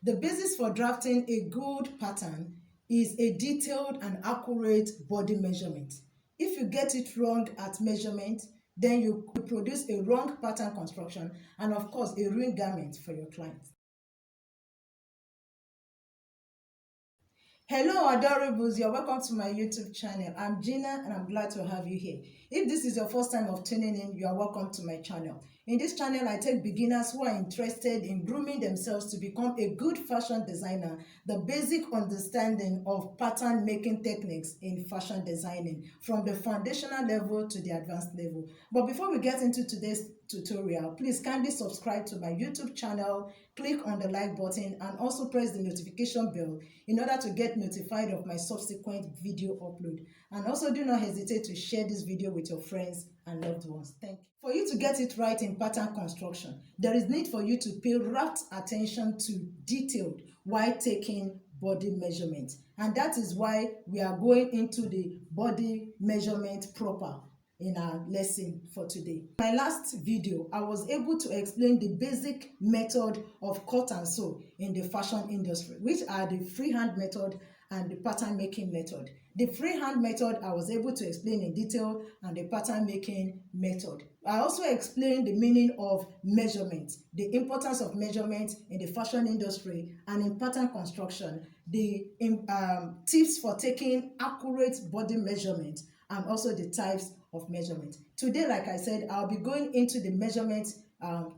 The basis for drafting a good pattern is a detailed and accurate body measurement. If you get it wrong at measurement, then you could produce a wrong pattern construction and of course a ruined garment for your clients. Hello adorables, you're welcome to my YouTube channel. I'm Gina and I'm glad to have you here. If this is your first time of tuning in, you are welcome to my channel. In this channel, I take beginners who are interested in grooming themselves to become a good fashion designer, the basic understanding of pattern making techniques in fashion designing, from the foundational level to the advanced level. But before we get into today's tutorial, please kindly subscribe to my YouTube channel, click on the like button and also press the notification bell in order to get notified of my subsequent video upload. And also do not hesitate to share this video with your friends and loved ones. Thank you. For you to get it right in pattern construction, there is need for you to pay rapt attention to detailed while taking body measurement. And that is why we are going into the body measurement proper in our lesson for today. In my last video, I was able to explain the basic method of cut and sew in the fashion industry, which are the freehand method and the pattern making method. The freehand method I was able to explain in detail, and the pattern making method. I also explained the meaning of measurement, the importance of measurement in the fashion industry and in pattern construction, the tips for taking accurate body measurement, and also the types of measurement. Today, like I said, I'll be going into the measurement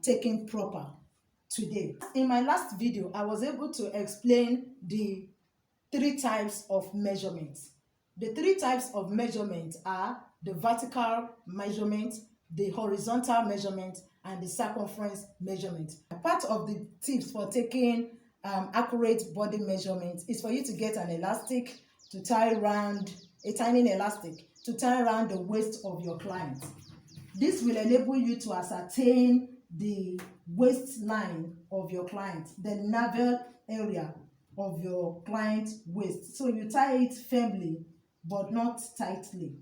taken proper today. In my last video, I was able to explain the 3 types of measurements. The 3 types of measurement are the vertical measurement, the horizontal measurement, and the circumference measurement. Part of the tips for taking accurate body measurement is for you to get an elastic to tie around, a tiny elastic to tie around the waist of your client. This will enable you to ascertain the waistline of your client, the navel area of your client's waist. So you tie it firmly but not tightly.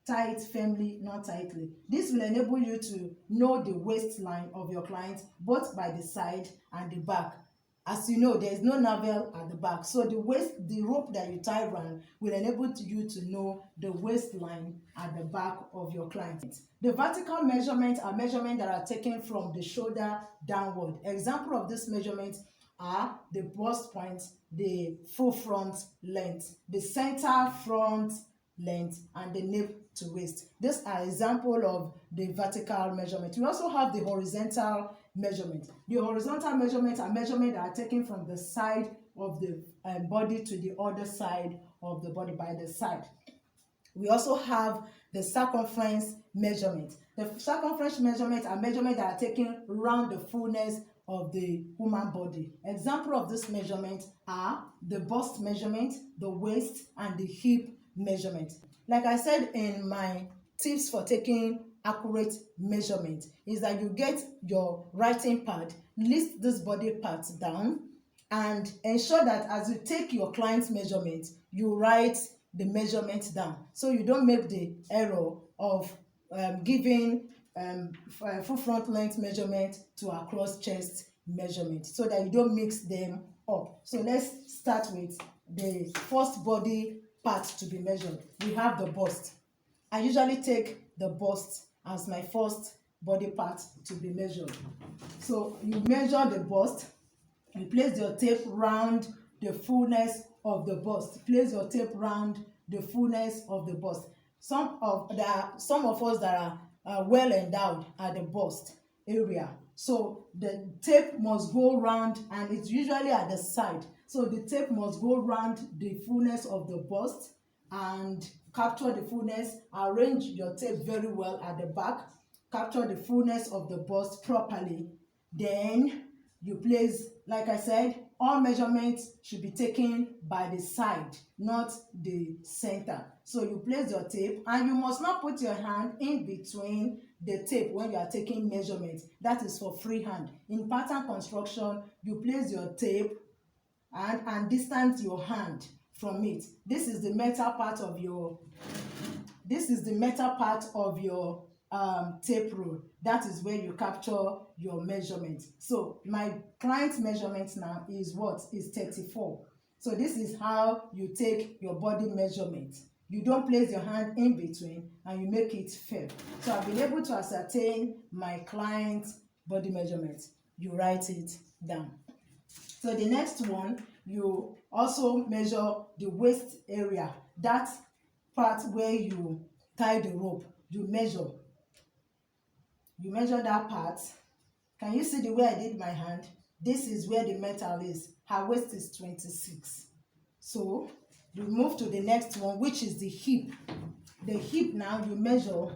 Tie it firmly, not tightly. This will enable you to know the waistline of your client both by the side and the back. As you know, there is no navel at the back, so the rope that you tie around will enable you to know the waistline at the back of your client. The vertical measurements are measurements that are taken from the shoulder downward. Example of this measurement are the bust point, the full front length, the center front length, and the nape to waist. These are examples of the vertical measurement. We also have the horizontal measurement. The horizontal measurements are measurements that are taken from the side of the body to the other side of the body by the side. We also have the circumference measurement. The circumference measurements are measurements that are taken around the fullness of the human body. Example of this measurement are the bust measurement, the waist, and the hip measurement. Like I said in my tips for taking accurate measurement is that you get your writing pad, list this body parts down, and ensure that as you take your client's measurement, you write the measurement down, so you don't make the error of giving full front length measurement to across chest measurement, so that you don't mix them up. So let's start with the first body part to be measured. We have the bust. I usually take the bust as my first body part to be measured. So you measure the bust, you place your tape round the fullness of the bust. Place your tape round the fullness of the bust. Some of us that are well endowed at the bust area, so the tape must go round, and it's usually at the side. So the tape must go round the fullness of the bust and capture the fullness. Arrange your tape very well at the back. Capture the fullness of the bust properly. Then you place, like I said, all measurements should be taken by the side, not the center. So you place your tape, and you must not put your hand in between the tape when you are taking measurements. That is for freehand. In pattern construction, you place your tape and distance your hand from it. This is the metal part of your tape rule. That is where you capture your measurement. So my client's measurement now is what? Is 34. So this is how you take your body measurement. You don't place your hand in between and you make it fair. So I've been able to ascertain my client's body measurement. You write it down. So the next one, you also measure the waist area. That part where you tie the rope, you measure that part. Can you see the way I did my hand? This is where the metal is. Her waist is 26. So you move to the next one, which is the hip. The hip now you measure.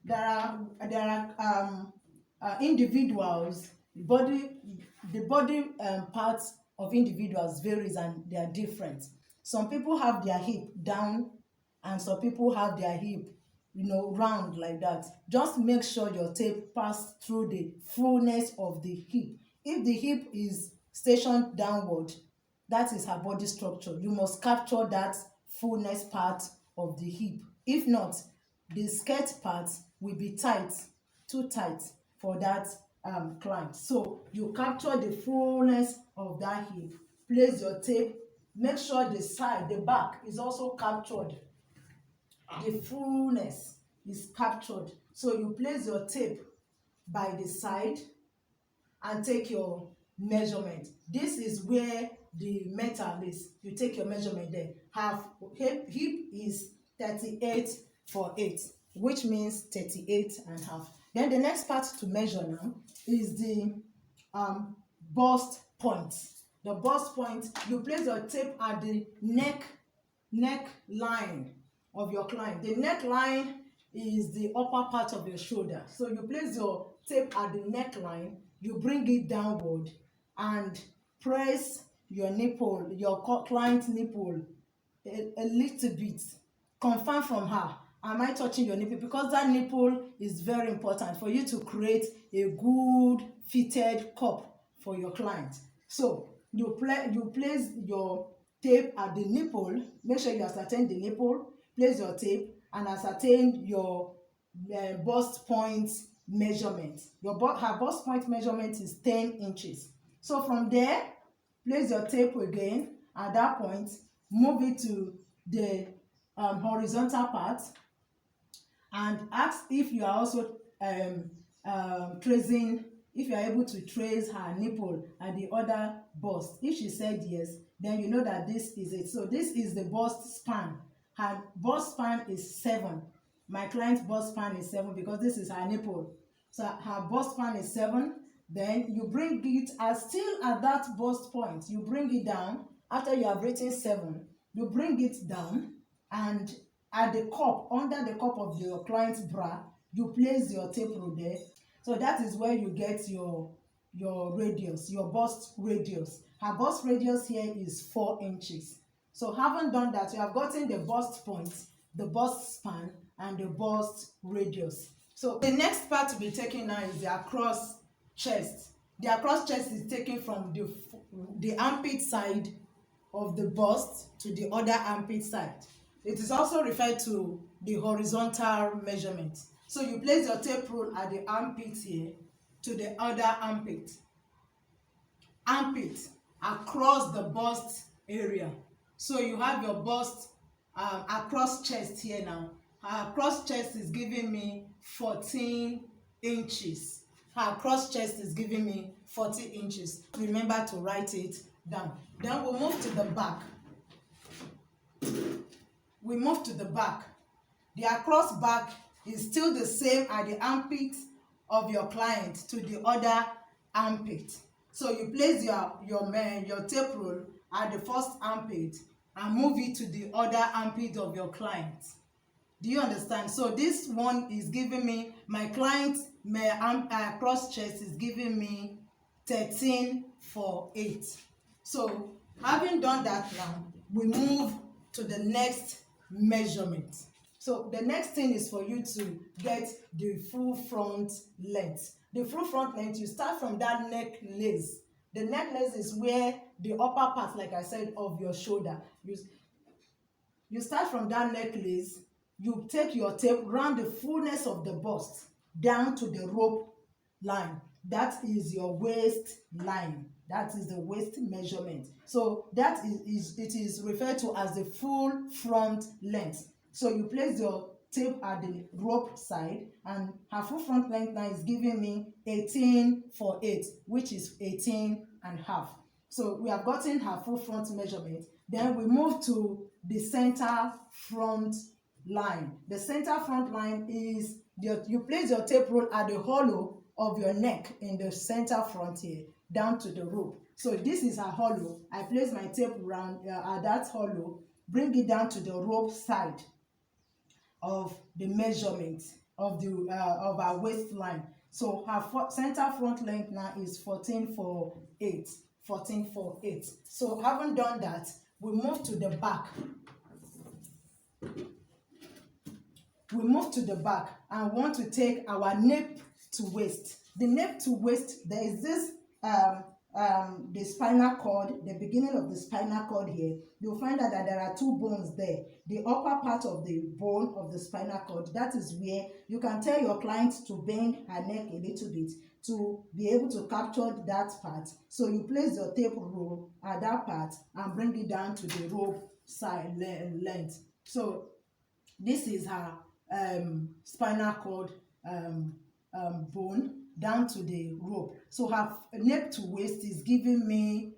There are individuals. The body parts of individuals varies and they are different. Some people have their hip down, and some people have their hip, round like that. Just make sure your tape passes through the fullness of the hip. If the hip is stationed downward, that is her body structure. You must capture that fullness part of the hip. If not, the skirt part will be tight, too tight for that client. So you capture the fullness of that hip. Place your tape. Make sure the side, the back is also captured. The fullness is captured. So you place your tape by the side and take your measurement. This is where the metal is. You take your measurement there. Hip is 38 for 8, which means 38 and half. Then the next part to measure now is the bust point. The bust point, you place your tape at the neckline of your client. The neckline is the upper part of your shoulder. So you place your tape at the neckline, you bring it downward and press your nipple, your client's nipple a little bit. Confirm from her, am I touching your nipple? Because that nipple is very important for you to create a good fitted cup for your client. So you place your tape at the nipple. Make sure you ascertain the nipple. Place your tape and ascertain your bust point measurement. Her bust point measurement is 10 inches. So from there, place your tape again. At that point, move it to the horizontal part and ask if you are also tracing, if you are able to trace her nipple at the other bust. If she said yes, then you know that this is it. So this is the bust span. Her bust span is 7. My client's bust span is 7 because this is her nipple. So her bust span is 7. Then you bring it still at that bust point. You bring it down after you have written 7. You bring it down and at the cup, under the cup of your client's bra, you place your tape rule there. So that is where you get your radius, your bust radius. Her bust radius here is 4 inches. So having done that, you have gotten the bust point, the bust span, and the bust radius. So the next part to be taken now is the across chest. The across chest is taken from the armpit side of the bust to the other armpit side. It is also referred to the horizontal measurement. So you place your tape rule at the armpit here to the other armpit. Armpit across the bust area. So you have your bust across chest here now. Her cross chest is giving me 14 inches. Her cross chest is giving me 40 inches. Remember to write it down. Then we'll move to the back. We move to the back. The across back is still the same at the armpit of your client to the other armpit. So you place your tape rule at the first armpit and move it to the other armpit of your client. Do you understand? So this one is giving me, my client's cross chest is giving me 13 for 8. So having done that now, we move to the next measurement. So the next thing is for you to get the full front length. The full front length, you start from that neck lace. The neck lace is where the upper part, like I said, of your shoulder. You start from that neck lace you take your tape round the fullness of the bust down to the rope line. That is your waist line. That is the waist measurement. So that it is referred to as the full front length. So you place your tape at the rope side, and her full front length now is giving me 18 for 8, which is 18 and a half. So we have gotten her full front measurement. Then we move to the center front line. The center front line is you place your tape roll at the hollow of your neck in the center front here, down to the rope. So this is her hollow. I place my tape around at that hollow, bring it down to the rope side of the measurement of our waistline. So her center front length now is 14 for 8. 14 for 8. So having done that, we move to the back. We move to the back and want to take our nape to waist. The nape to waist, there is this the spinal cord, the beginning of the spinal cord here. You'll find that there are two bones there. The upper part of the bone of the spinal cord, that is where you can tell your client to bend her neck a little bit to be able to capture that part. So you place your tape roll at that part and bring it down to the rope side length. So this is her spinal cord bone down to the rope. So her nape to waist is giving me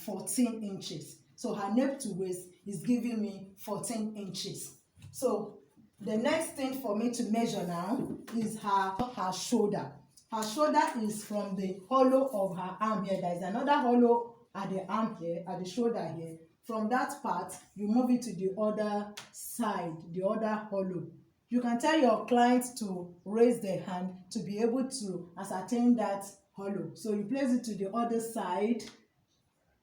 14 inches. So her nape to waist is giving me 14 inches. So the next thing for me to measure now is her shoulder. Her shoulder is from the hollow of her arm here. There is another hollow at the arm here, at the shoulder here. From that part, you move it to the other side, the other hollow. You can tell your client to raise their hand to be able to ascertain that hollow. So you place it to the other side.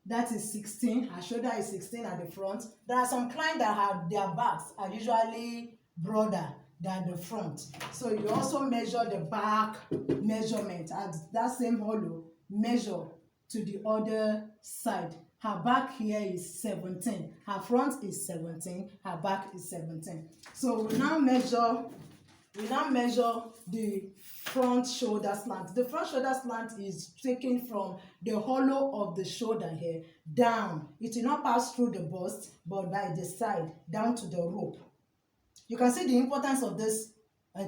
That is 16. Her shoulder is 16 at the front. There are some clients that have their backs are usually broader than the front. So you also measure the back measurement at that same hollow. Measure to the other side. Her back here is 17. Her front is 17. Her back is 17. So we now measure the front shoulder slant. The front shoulder slant is taken from the hollow of the shoulder here down. It will not pass through the bust, but by the side down to the rope. You can see the importance of this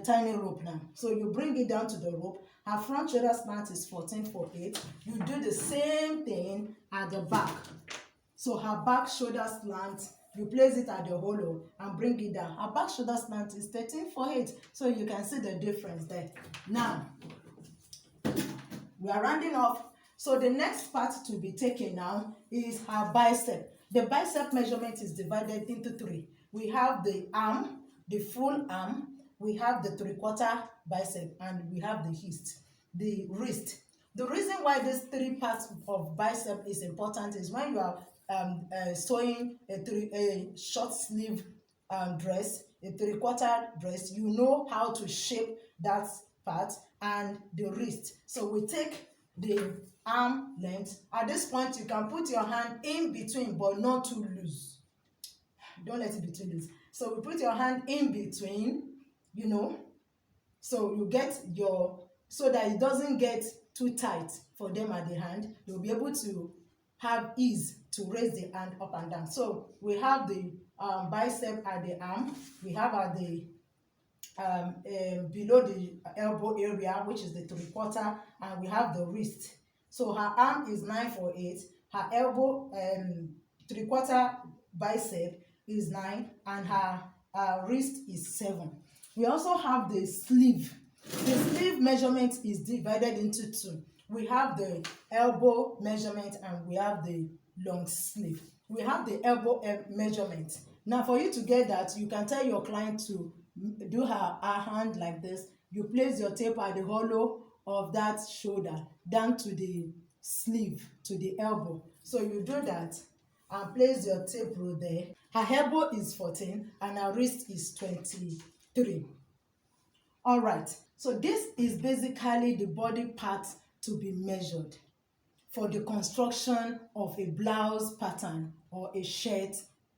tiny rope now. So you bring it down to the rope. Her front shoulder slant is 14 for 8. You do the same thing at the back. So her back shoulder slant, you place it at the hollow and bring it down. Her back shoulder slant is 13 for 8. So you can see the difference there. Now, we are rounding off. So the next part to be taken now is her bicep. The bicep measurement is divided into 3. We have the arm, the full arm, we have the 3/4 bicep, and we have the wrist. The reason why these 3 parts of bicep is important is when you are sewing a short sleeve dress, a 3/4 dress, you know how to shape that part and the wrist. So we take the arm length. At this point, you can put your hand in between, but not too loose. Don't let it be too loose. So we put your hand in between, so you get so that it doesn't get too tight for them at the hand. You'll be able to have ease to raise the hand up and down. So we have the bicep at the arm. We have at the below the elbow area, which is the 3/4, and we have the wrist. So her arm is 9 for 8. Her elbow 3/4 bicep is 9, and her wrist is 7. We also have the sleeve. The sleeve measurement is divided into 2. We have the elbow measurement and we have the long sleeve. We have the elbow measurement. Now, for you to get that, you can tell your client to do her hand like this. You place your tape at the hollow of that shoulder down to the sleeve, to the elbow. So you do that and place your tape roll there. Her elbow is 14 and her wrist is 23. All right, so this is basically the body part to be measured for the construction of a blouse pattern or a shirt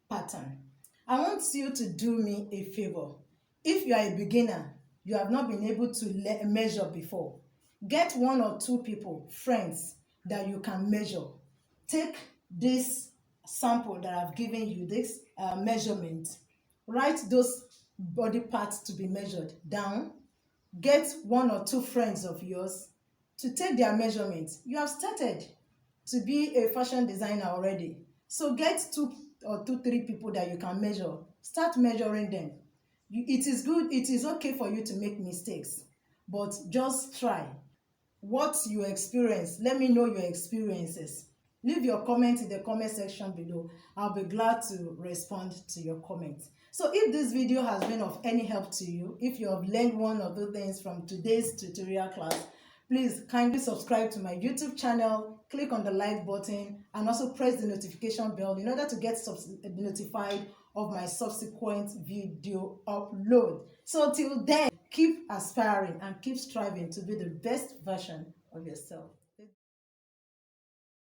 pattern. I want you to do me a favor. If you are a beginner, you have not been able to measure before, get one or two people, friends, that you can measure. Take this sample that I've given you, this measurement. Write those body parts to be measured down. Get one or two friends of yours to take their measurements. You have started to be a fashion designer already. So get two or two, three people that you can measure. Start measuring them. It is good, it is okay for you to make mistakes, but just try. What you experience, let me know your experiences. Leave your comment in the comment section below. I'll be glad to respond to your comments. So if this video has been of any help to you, if you have learned one or two things from today's tutorial class, please kindly subscribe to my YouTube channel, click on the like button, and also press the notification bell in order to get notified of my subsequent video upload. So till then, keep aspiring and keep striving to be the best version of yourself.